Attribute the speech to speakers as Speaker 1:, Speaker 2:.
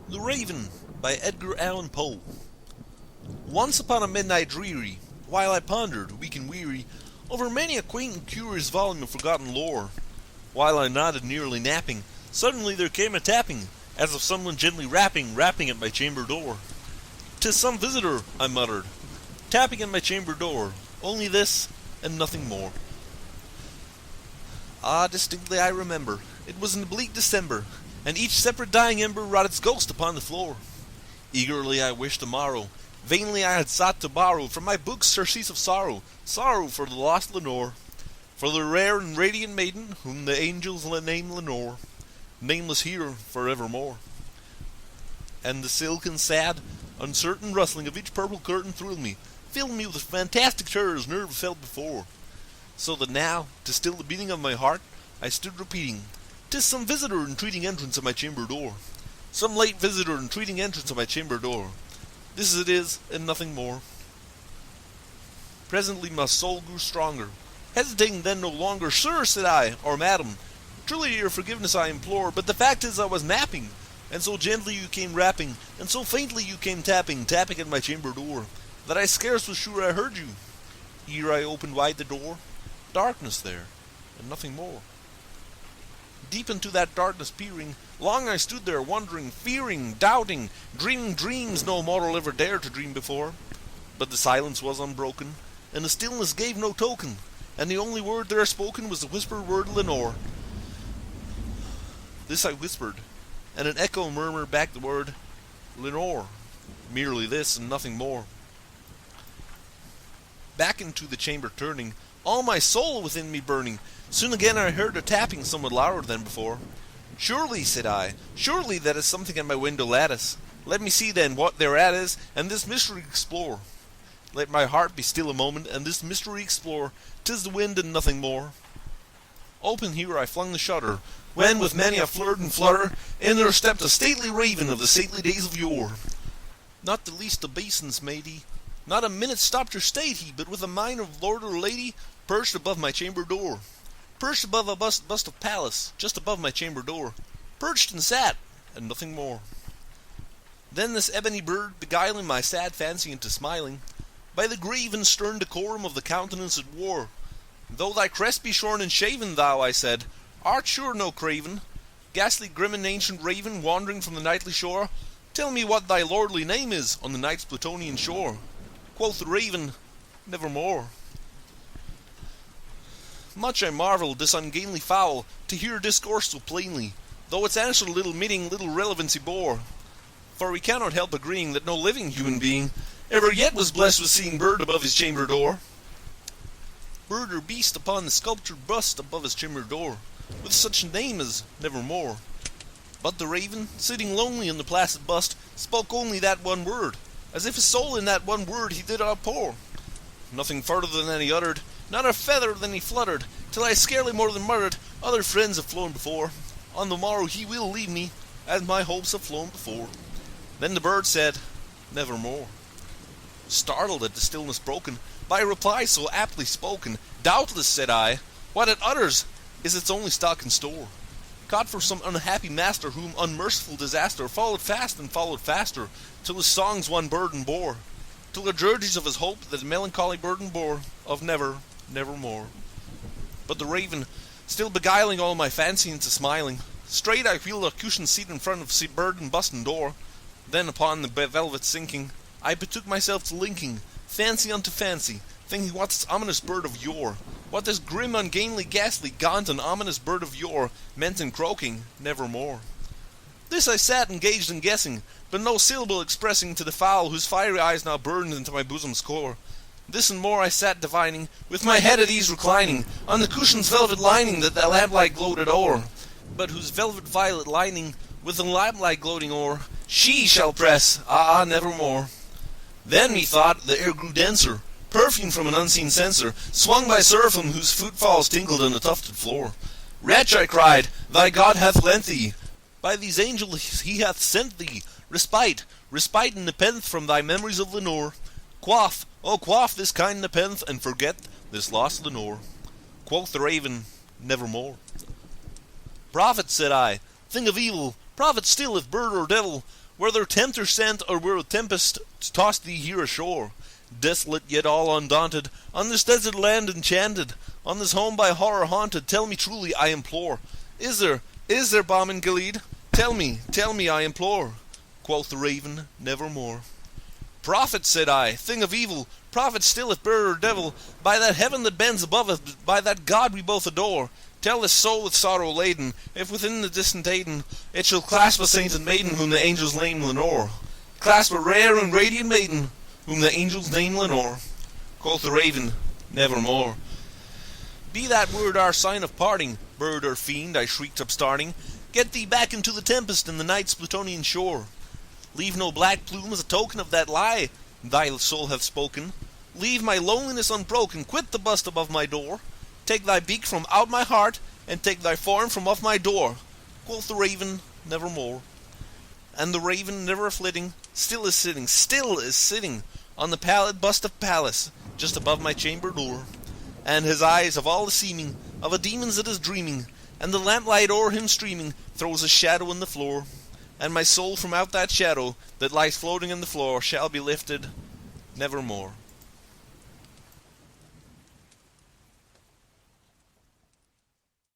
Speaker 1: The Raven by Edgar Allan Poe. Once upon a midnight dreary, while I pondered, weak and weary, over many a quaint and curious volume of forgotten lore, while I nodded nearly napping, suddenly there came a tapping, as of someone gently rapping at my chamber door. "'Tis some visitor," I muttered, "tapping at my chamber door, only this, and nothing more." Ah, distinctly I remember, it was in the bleak December, and each separate dying ember wrought its ghost upon the floor. Eagerly I wished the morrow, vainly I had sought to borrow from my books surcease of sorrow, sorrow for the lost Lenore, for the rare and radiant maiden whom the angels name Lenore, nameless here forevermore. And the silken, sad, uncertain rustling of each purple curtain thrilled me, filled me with fantastic terrors never felt before, so that now, to still the beating of my heart, I stood repeating, "'Tis some visitor entreating entrance at my chamber door, some late visitor entreating entrance at my chamber door. This it is, and nothing more." Presently my soul grew stronger, hesitating then no longer. "Sir," said I, "or madam, truly your forgiveness I implore, but the fact is I was napping, and so gently you came rapping, and so faintly you came tapping at my chamber door, that I scarce was sure I heard you. Ere I opened wide the door, darkness there, and nothing more." Deep into that darkness peering, long I stood there wondering, fearing, doubting, dreaming dreams no mortal ever dared to dream before. But the silence was unbroken, and the stillness gave no token, and the only word there spoken was the whispered word Lenore. This I whispered, and an echo murmured back the word Lenore, merely this and nothing more. Back into the chamber turning, all my soul within me burning, soon again I heard a tapping somewhat louder than before. "Surely," said I, "surely that is something at my window lattice. Let me see then what thereat is, and this mystery explore. Let my heart be still a moment, and this mystery explore. 'Tis the wind and nothing more." Open here I flung the shutter, when with many a flirt and flutter, in there stepped a stately raven of the stately days of yore. Not the least obeisance made he, not a minute stopped or stayed he, but with a mien of lord or lady, perched above my chamber door. Perched above a bust of Pallas, just above my chamber door. Perched and sat, and nothing more. Then this ebony bird, beguiling my sad fancy into smiling, by the grave and stern decorum of the countenance it wore, "Though thy crest be shorn and shaven, thou," I said, "art sure no craven, ghastly grim and ancient raven, wandering from the nightly shore, tell me what thy lordly name is on the night's Plutonian shore." Quoth the raven, "Nevermore." Much I marveled, this ungainly fowl, to hear discourse so plainly, though its answer little meaning, little relevancy bore. For we cannot help agreeing that no living human being ever yet was blessed with seeing bird above his chamber door. Bird or beast upon the sculptured bust above his chamber door, with such name as Nevermore. But the raven, sitting lonely in the placid bust, spoke only that one word, as if his soul in that one word he did outpour. Nothing further than he uttered, not a feather than he fluttered, till I scarcely more than muttered, "Other friends have flown before. On the morrow he will leave me, as my hopes have flown before." Then the bird said, "Nevermore." Startled at the stillness broken by a reply so aptly spoken, "Doubtless," said I, "what it utters is its only stock and store, caught for some unhappy master whom unmerciful disaster followed fast and followed faster, till his songs one burden bore, till the dirges of his hope that melancholy burden bore, of nevermore." But the raven, still beguiling all my fancy into smiling, straight I wheeled a cushioned seat in front of bird and bust and door. Then upon the velvet sinking, I betook myself to linking fancy unto fancy, thinking what this ominous bird of yore, what this grim, ungainly, ghastly, gaunt, and ominous bird of yore meant in croaking "Nevermore." This I sat engaged in guessing, but no syllable expressing to the fowl whose fiery eyes now burned into my bosom's core. This and more I sat divining, with my head at ease reclining, on the cushion's velvet lining that the lamplight gloated o'er, but whose velvet violet lining, with the lamplight gloating o'er, she shall press, nevermore. Then, methought, the air grew denser, perfumed from an unseen censer, swung by seraphim whose footfalls tinkled on the tufted floor. "Wretch," I cried, "thy God hath lent thee, by these angels he hath sent thee, respite and nepenthe from thy memories of Lenore. Quaff, oh quaff this kind nepenthe, and forget this lost Lenore." Quoth the raven, "Nevermore." "Prophet," said I, "thing of evil, prophet still, if bird or devil, whether tempter sent or were a tempest tossed thee here ashore, desolate yet all undaunted, on this desert land enchanted, on this home by horror haunted, tell me truly, I implore, is there balm in Gilead? Tell me, I implore. Quoth the raven, nevermore. Prophet, said I, thing of evil, prophet still if bird or devil, by that heaven that bends above us, by that God we both adore, tell this soul with sorrow laden, if within the distant Aden it shall clasp a saint and maiden whom the angels name Lenore. Clasp a rare and radiant maiden whom the angels name Lenore. Quoth the raven, nevermore. Be that word our sign of parting, bird or fiend, I shrieked upstarting. Get thee back into the tempest and the night's Plutonian shore. Leave no black plume as a token of that lie thy soul hath spoken. Leave my loneliness unbroken, quit the bust above my door. Take thy beak from out my heart, and take thy form from off my door. Quoth the raven, nevermore. And the raven, never flitting, still is sitting, on the pallid bust of Pallas, just above my chamber door. And his eyes have all the seeming of a demon's that is dreaming, and the lamplight o'er him streaming throws a shadow in the floor. And my soul from out that shadow that lies floating in the floor shall be lifted nevermore.